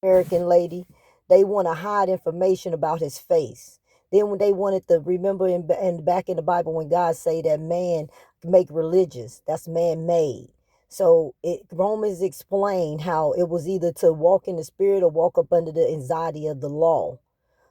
American lady, they want to hide information about his face. Then when they wanted to remember in back in the Bible when God say that man make religious, that's man made. So Romans explain how it was either to walk in the spirit or walk up under the anxiety of the law.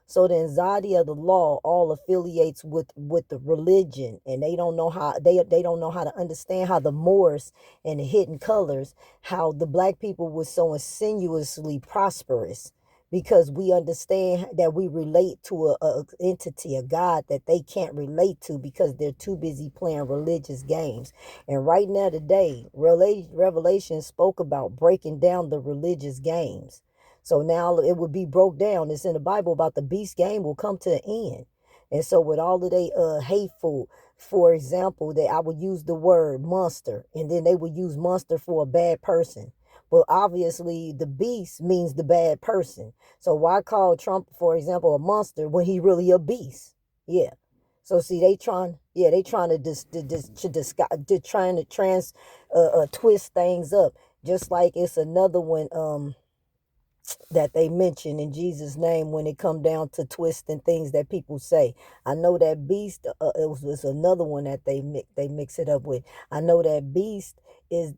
So the anxiety of the law all affiliates with the religion, and they don't know how they don't know how to understand how the Moors and the hidden colors, how the black people was so insinuously prosperous because we understand that we relate to a entity, a God that they can't relate to because they're too busy playing religious games. And right now today, Revelation spoke about breaking down the religious games. So now it would be broke down. It's in the Bible about the beast game will come to an end. And so with all of they hateful, for example, that I would use the word monster, and then they would use monster for a bad person. But obviously the beast means the bad person. So why call Trump, for example, a monster when he really a beast? Yeah. So see, they trying to trying to twist things up. Just like it's another one that they mention in Jesus' name when it come down to twisting things that people say. I know that beast. It was another one that they mix it up with. I know that beast is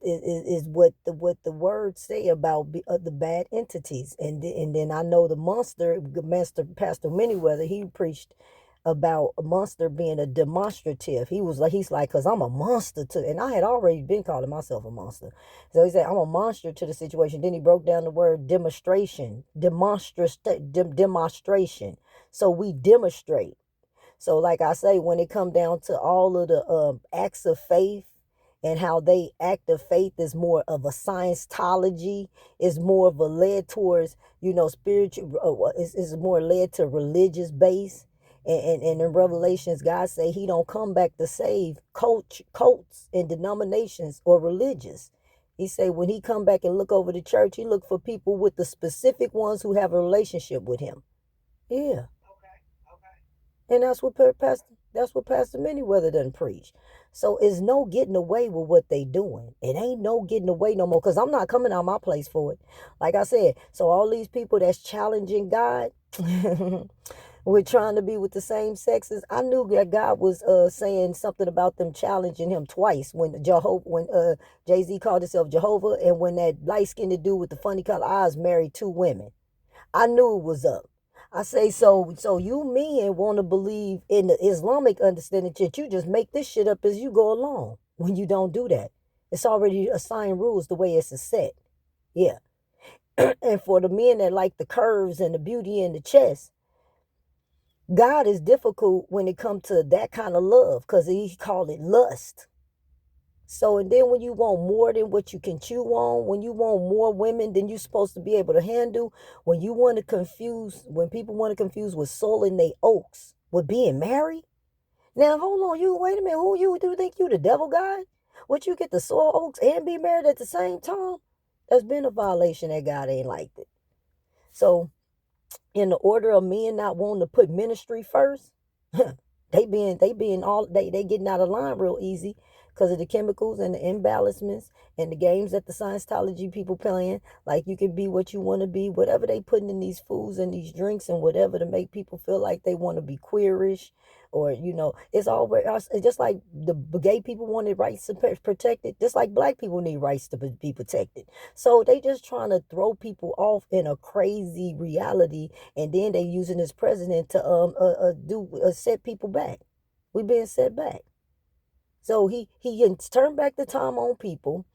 what the words say about the bad entities, and then I know the master Pastor Manyweather, he preached about a monster being a demonstrative. He's like, cause I'm a monster to, and I had already been calling myself a monster. So he said, I'm a monster to the situation. Then he broke down the word demonstration. So we demonstrate. So like I say, when it come down to all of the acts of faith and how they act of faith is more of a scientology, is more of a led towards, spiritual, is more led to religious base. And in Revelations, God say he don't come back to save cults and denominations or religious. He say when he come back and look over the church, he look for people with the specific ones who have a relationship with him. Yeah. And that's what Pastor Manyweather done preach. So it's no getting away with what they doing. It ain't no getting away no more. Cause I'm not coming out my place for it. Like I said, so all these people that's challenging God, we're trying to be with the same sexes. I knew that God was saying something about them challenging him twice when Jay-Z called himself Jehovah, and when that light skinned dude with the funny color eyes married two women. I knew it was up. I say so you men want to believe in the Islamic understanding that you just make this shit up as you go along when you don't do that. It's already assigned rules the way it's set. Yeah. And for the men that like the curves and the beauty in the chest, God is difficult when it comes to that kind of love because he called it lust. So, and then when you want more than what you can chew on, when you want more women than you're supposed to be able to handle, when people want to confuse with soul in they oaks with being married. Now, hold on, wait a minute, who you do you think you the devil guy? Would you get the soil oaks and be married at the same time? That's been a violation that God ain't liked it. So, in the order of men not wanting to put ministry first, they getting out of line real easy because of the chemicals and the imbalancements and the games that the Scientology people playing. Like you can be what you want to be, whatever they putting in these foods and these drinks and whatever to make people feel like they want to be queerish, or it's always just like the gay people wanted rights to protected, just like black people need rights to be protected. So they just trying to throw people off in a crazy reality, and then they using this president to set people back. We being set back. So he can turn back the time on people.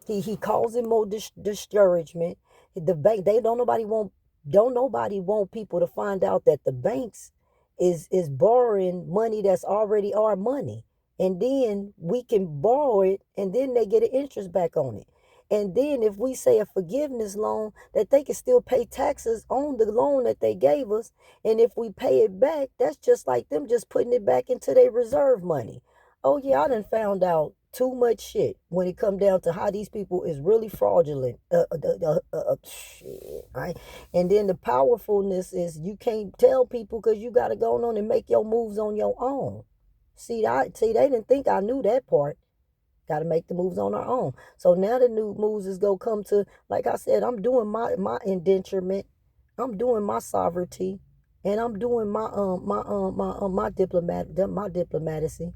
He causing more discouragement. The bank they don't nobody want people to find out that the banks is borrowing money that's already our money, and then we can borrow it, and then they get an interest back on it. And then if we say a forgiveness loan, that they can still pay taxes on the loan that they gave us, and if we pay it back, that's just like them just putting it back into their reserve money. Oh yeah, I done found out too much shit when it come down to how these people is really fraudulent. Shit, right? And then the powerfulness is you can't tell people because you got to go on and make your moves on your own. See, they didn't think I knew that part. Got to make the moves on our own. So now the new moves is going to come to, like I said, I'm doing my indenturement. I'm doing my sovereignty. And I'm doing my diplomacy.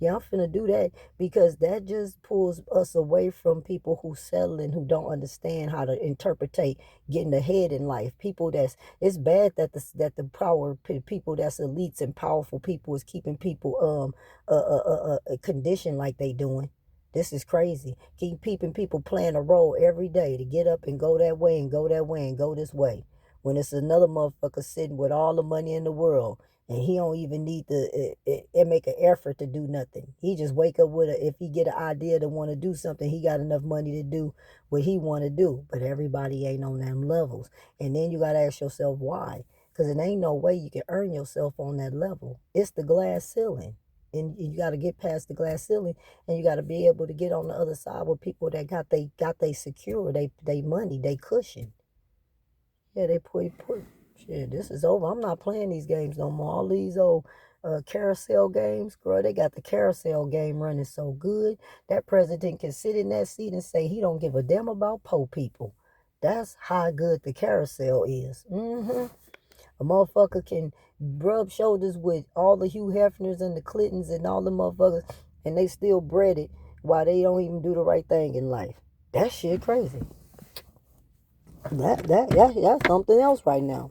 Yeah, I'm finna do that because that just pulls us away from people who settle and who don't understand how to interpretate getting ahead in life. People that's it's bad that the power people that's elites and powerful people is keeping people conditioned like they doing. This is crazy. Keep keeping people playing a role every day to get up and go that way and go that way and go this way. When it's another motherfucker sitting with all the money in the world and he don't even need to make an effort to do nothing. He just wake up with if he get an idea to want to do something, he got enough money to do what he want to do. But everybody ain't on them levels. And then you got to ask yourself why. Because it ain't no way you can earn yourself on that level. It's the glass ceiling. And you got to get past the glass ceiling, and you got to be able to get on the other side with people that got they secure, they money, they cushion. Yeah, they put shit. This is over. I'm not playing these games no more. All these old carousel games, girl. They got the carousel game running so good that president can sit in that seat and say he don't give a damn about poor people. That's how good the carousel is. A motherfucker can rub shoulders with all the Hugh Hefners and the Clintons and all the motherfuckers, and they still breaded while they don't even do the right thing in life. That shit crazy. That's something else right now.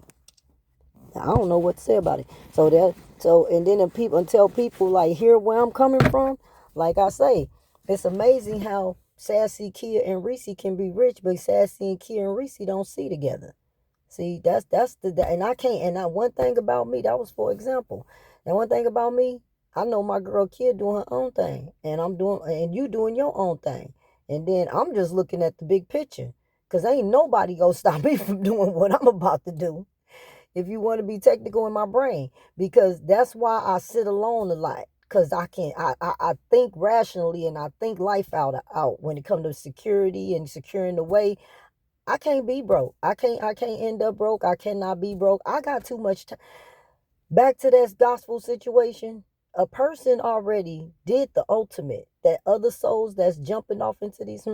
I don't know what to say about it. And then until people like hear where I'm coming from, like I say, it's amazing how Sassy, Kia, and Reese can be rich, but Sassy and Kia and Reese don't see together. See, and I can't. And one thing about me, that was for example. And one thing about me, I know my girl Kia doing her own thing, and you doing your own thing, and then I'm just looking at the big picture, cause ain't nobody gonna stop me from doing what I'm about to do. If you want to be technical in my brain, because that's why I sit alone a lot. Cause I think rationally and I think life out when it comes to security and securing the way. I can't be broke. I can't end up broke. I cannot be broke. I got too much time. Back to that gospel situation. A person already did the ultimate. That other souls that's jumping off into these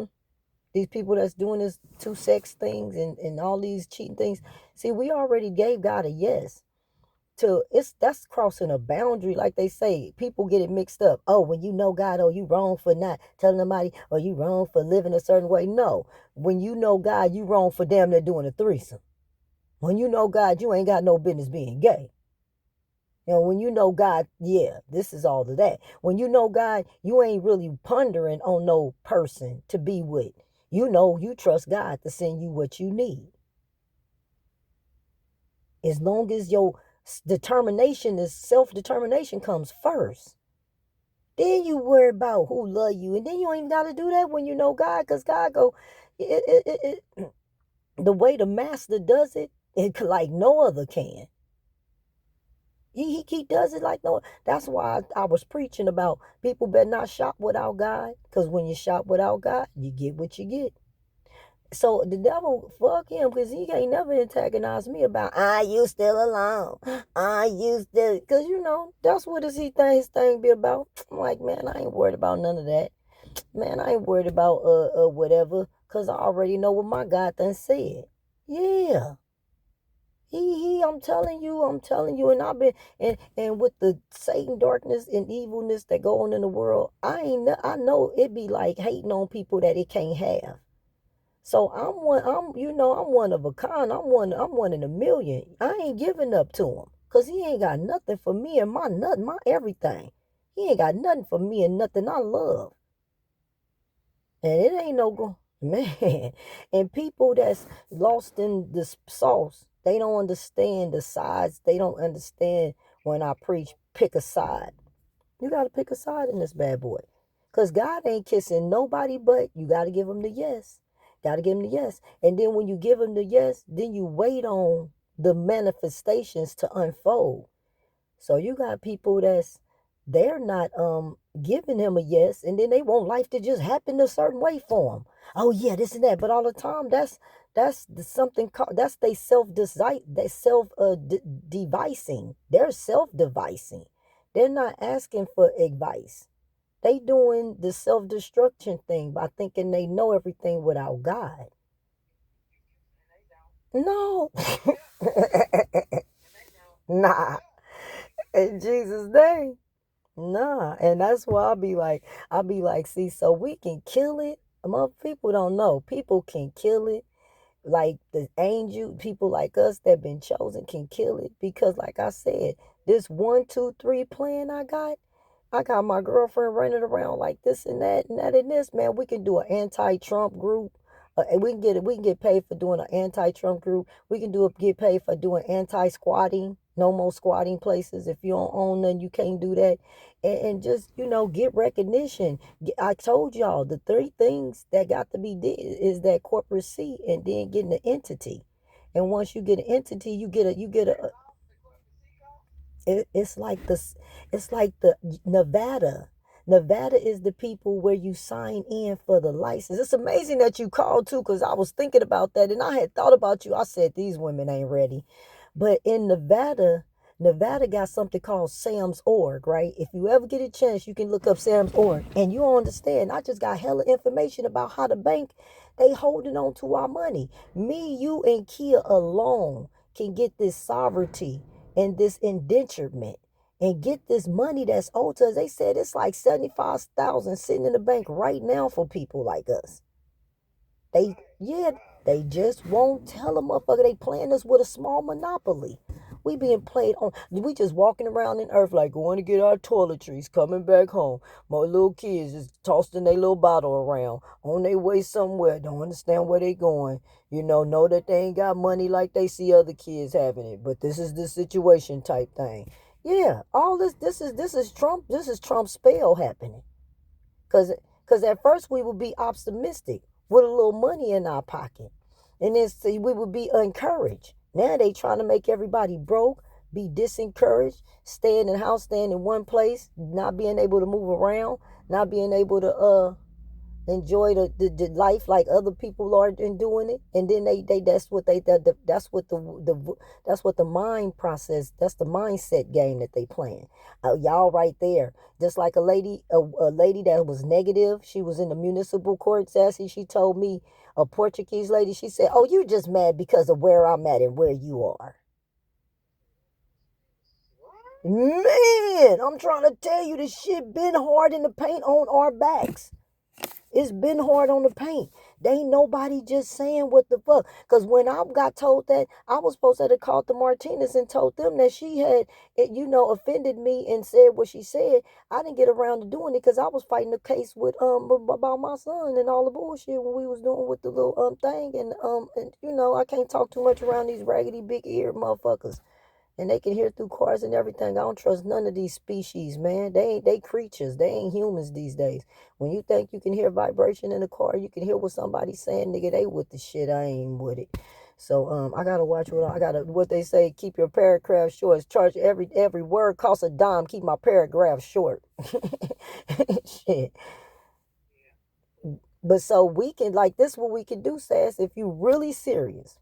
people that's doing this two sex things and all these cheating things. See, we already gave God a yes. That's crossing a boundary, like they say. People get it mixed up. Oh, when you know God, oh, you wrong for not telling somebody, or you wrong for living a certain way. No, when you know God, you wrong for damn near doing a threesome. When you know God, you ain't got no business being gay. When you know God, yeah, this is all of that. When you know God, you ain't really pondering on no person to be with. You trust God to send you what you need. As long as your self-determination comes first. Then you worry about who love you. And then you ain't got to do that when you know God, because God go, the way the master does it like no other can. He does it like no. That's why I was preaching about people better not shop without God, because when you shop without God, you get what you get. So the devil, fuck him, because he ain't never antagonized me about, you still alone. You still, because that's what his thing be about. I'm like, man, I ain't worried about none of that. Man, I ain't worried about whatever, because I already know what my God done said. Yeah. I'm telling you, and I've been, and with the Satan darkness and evilness that go on in the world, I know it be like hating on people that it can't have. So I'm one of a kind. I'm one in a million. I ain't giving up to him, cause he ain't got nothing for me and my everything. He ain't got nothing for me and nothing I love. And it ain't no man. And people that's lost in the sauce, they don't understand the sides. They don't understand when I preach, pick a side. You got to pick a side in this bad boy. Because God ain't kissing nobody, but you got to give him the yes. Got to give him the yes. And then when you give him the yes, then you wait on the manifestations to unfold. So you got people they're not giving him a yes, and then they want life to just happen a certain way for them. Oh yeah, this and that. But all the time, that's something called, that's they devising. They're self-devising. They're not asking for advice. They doing the self-destruction thing by thinking they know everything without God. No. Nah. In Jesus' name. Nah. And that's why I'll be like, see, so we can kill it. People don't know. People can kill it. Like the angel, people like us that been chosen can kill it. Because like I said, this 1, 2, 3 plan I got my girlfriend running around like this and that and that and this. Man, we can do an anti-Trump group. And we can get paid for doing an anti-Trump group. We can get paid for doing anti-squatting. No more squatting places. If you don't own none, you can't do that. And just get recognition. I told y'all the three things that got to be did is that corporate seat and then getting an entity. And once you get an entity, you get a it's like this. It's like the Nevada. Nevada is the people where you sign in for the license. It's amazing that you called too, because I was thinking about that and I had thought about you. I said these women ain't ready, but in Nevada, Nevada got something called Sam's Org, right? If you ever get a chance, you can look up Sam's Org, and you understand. I just got hella information about how the bank they holding on to our money. Me, you, and Kia alone can get this sovereignty and this indenturement and get this money that's owed to us. They said it's like 75,000 sitting in the bank right now for people like us. Yeah, they just won't tell a motherfucker they playing us with a small monopoly. We being played on. We just walking around in earth like going to get our toiletries, coming back home. My little kids just tossing their little bottle around on their way somewhere. Don't understand where they going. Know that they ain't got money like they see other kids having it. But this is the situation type thing. Yeah, all this is Trump. This is Trump's spell happening. Cause at first we would be optimistic with a little money in our pocket. And then see we would be encouraged. Now they trying to make everybody broke, be disencouraged, staying in the house, staying in one place, not being able to move around, not being able to enjoy the life like other people are in doing it. And then they that's what the mind process, that's the mindset game that they playing. Y'all right there, just like a lady that was negative. She was in the municipal court, sassy. She told me, a Portuguese lady, she said, oh, you just mad because of where I'm at and where you are. Man, I'm trying to tell you, this shit been hard in the paint on our backs. It's been hard on the paint. They ain't nobody just saying what the fuck. Because when I got told that, I was supposed to have called the Martinez and told them that she had, offended me and said what she said. I didn't get around to doing it because I was fighting the case with about my son and all the bullshit when we was doing with the little thing. And I can't talk too much around these raggedy big ear motherfuckers, and they can hear through cars and everything. I don't trust none of these species, man. They creatures. They ain't humans these days. When you think you can hear vibration in a car, you can hear what somebody's saying, nigga. They with the shit. I ain't with it. So I gotta watch what they say. Keep your paragraph short. Charge every word costs a dime. Keep my paragraph short. Shit. But so we can like this. What we can do, Sass, if you really serious,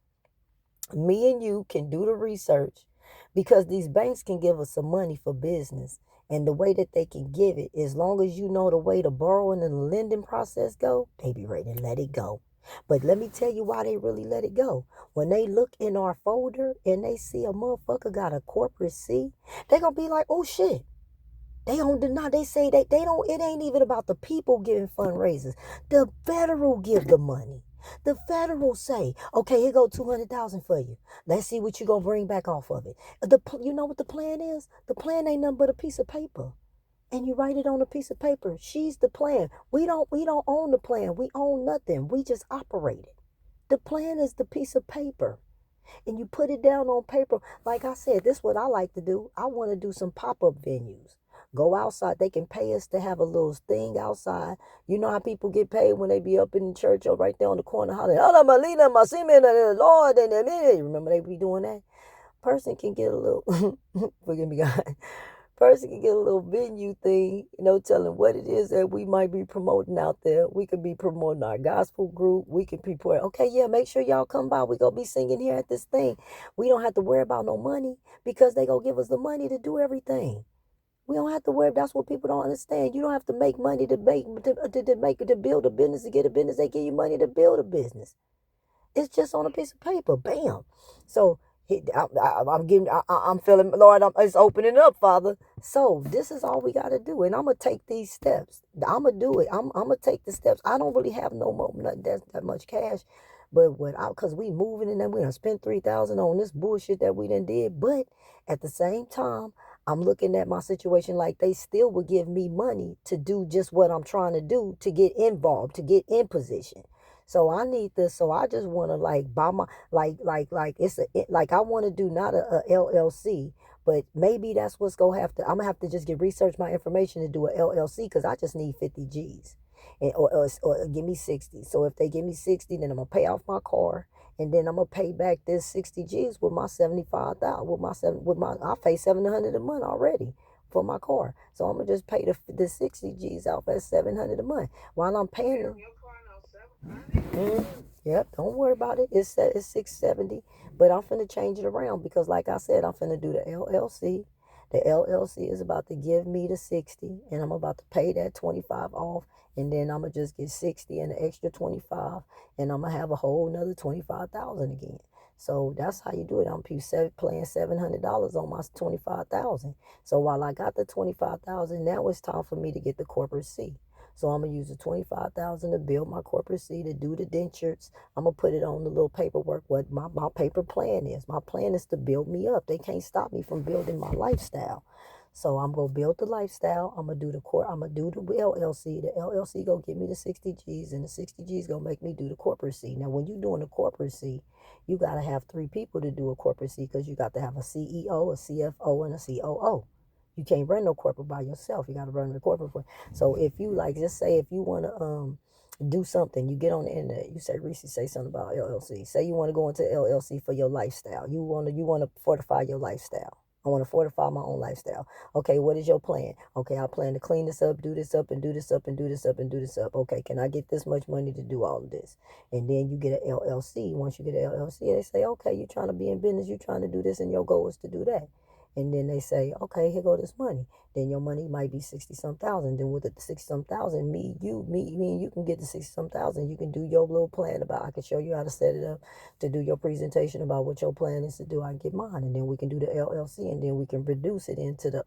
me and you can do the research, because these banks can give us some money for business, and the way that they can give it, as long as you know the way the borrowing and the lending process go, they be ready to let it go. But let me tell you why they really let it go. When they look in our folder and they see a motherfucker got a corporate C, they gonna be like, oh shit. They don't deny. They say they don't. It ain't even about the people giving fundraisers. The federal give the money. The federal say, okay, here go 200,000 for you. Let's see what you gonna bring back off of it. You know what the plan is? The plan ain't nothing but a piece of paper, and you write it on a piece of paper. She's the plan. We don't own the plan. We own nothing. We just operate it. The plan is the piece of paper, and you put it down on paper. Like I said, this is what I like to do. I want to do some pop-up venues. Go outside. They can pay us to have a little thing outside. You know how people get paid when they be up in the church or right there on the corner hollering, "Holla, Malina, Masimen, and the Lord, and the." Remember they be doing that? Person can get a little, forgive me, God. Person can get a little venue thing, telling what it is that we might be promoting out there. We could be promoting our gospel group. We could be pouring, okay, yeah, make sure y'all come by. We gonna be singing here at this thing. We don't have to worry about no money because they gonna give us the money to do everything. We don't have to worry. That's what people don't understand. You don't have to make money to build a business, to get a business. They give you money to build a business. It's just on a piece of paper. Bam. So I'm feeling, Lord, it's opening up, Father. So this is all we got to do. And I'm going to take these steps. I'm going to do it. I'm going to take the steps. I don't really have no more, not that much cash. But because we moving and then we done spent 3,000 on this bullshit that we done did. But at the same time, I'm looking at my situation like they still would give me money to do just what I'm trying to do, to get involved, to get in position. So I need this. So I just want to like buy my like I want to do not a LLC, but maybe that's what's gonna have to. I'm gonna have to just get research my information to do a LLC because I just need 50 G's, and or give me 60. So if they give me 60, then I'm gonna pay off my car, and then I'm gonna pay back this 60 G's with my 75,000. I pay 700 a month already for my car. So I'm gonna just pay the 60 G's out at 700 a month while I'm paying them. Yep, don't worry about it. It's 670, but I'm finna change it around because, like I said, I'm finna do the LLC. The LLC is about to give me the 60, and I'm about to pay that 25 off, and then I'm gonna just get 60 and the extra 25, and I'm gonna have a whole nother 25,000 again. So that's how you do it. I'm paying $700 on my 25,000. So while I got the 25,000, now it's time for me to get the corporate C. So I'm gonna use the 25,000 to build my corporate C, to do the dentures. I'm gonna put it on the little paperwork. What my paper plan is. My plan is to build me up. They can't stop me from building my lifestyle. So I'm gonna build the lifestyle. I'm gonna do the core. I'm gonna do the LLC. The LLC gonna give me the 60 G's, and the 60 G's gonna make me do the corporate C. Now, when you're doing the corporate C, you gotta have 3 people to do a corporate C because you got to have a CEO, a CFO, and a COO. You can't run no corporate by yourself. You got to run the corporate for. So if you like, just say if you want to do something, you get on the internet. You say, Reese, say something about LLC. Say you want to go into LLC for your lifestyle. You want to fortify your lifestyle. I want to fortify my own lifestyle. Okay, what is your plan? Okay, I plan to clean this up, do this up, and do this up, and do this up, and do this up. Okay, can I get this much money to do all of this? And then you get an LLC. Once you get an LLC, they say, okay, you're trying to be in business, you're trying to do this, and your goal is to do that. And then they say, okay, here go this money. Then your money might be 60 some thousand. Then with the 60 some thousand, me and you can get the 60 some thousand. You can do your little plan about. I can show you how to set it up to do your presentation about what your plan is to do. I can get mine, and then we can do the LLC, and then we can reduce it into the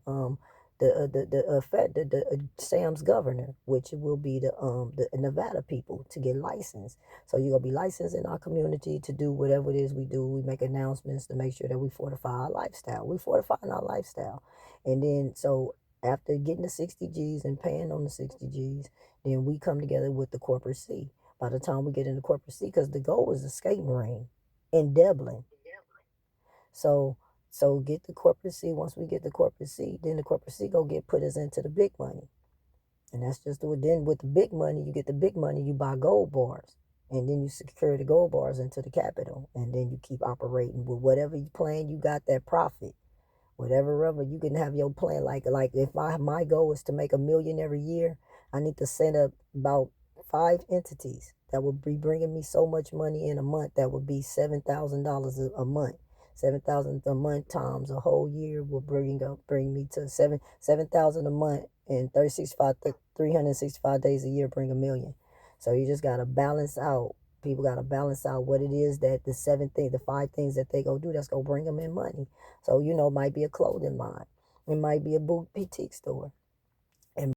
Sam's governor, which will be the Nevada people to get licensed. So you're gonna be licensed in our community to do whatever it is we do. We make announcements to make sure that we fortify our lifestyle. We fortifying our lifestyle, and then so after getting the 60 G's and paying on the 60 G's, then we come together with the corporate C. By the time we get into corporate C, because the goal is a skate marine in Dublin. So get the corporate C. Once we get the corporate C, then the corporate C go get put us into the big money. And that's just what then with the big money, you get the big money, you buy gold bars. And then you secure the gold bars into the capital. And then you keep operating with whatever you plan, you got that profit. Whatever you can have your plan. Like if my goal is to make $1 million every year, I need to set up about 5 entities that will be bringing me so much money in a month. That would be $7,000 a month. 7,000 a month times a whole year will bring me to 7,000 a month, and 365 days a year bring $1 million. So you just gotta balance out. People gotta balance out what it is that the 5 things that they go do that's gonna bring them in money. So it might be a clothing line, it might be a boutique store,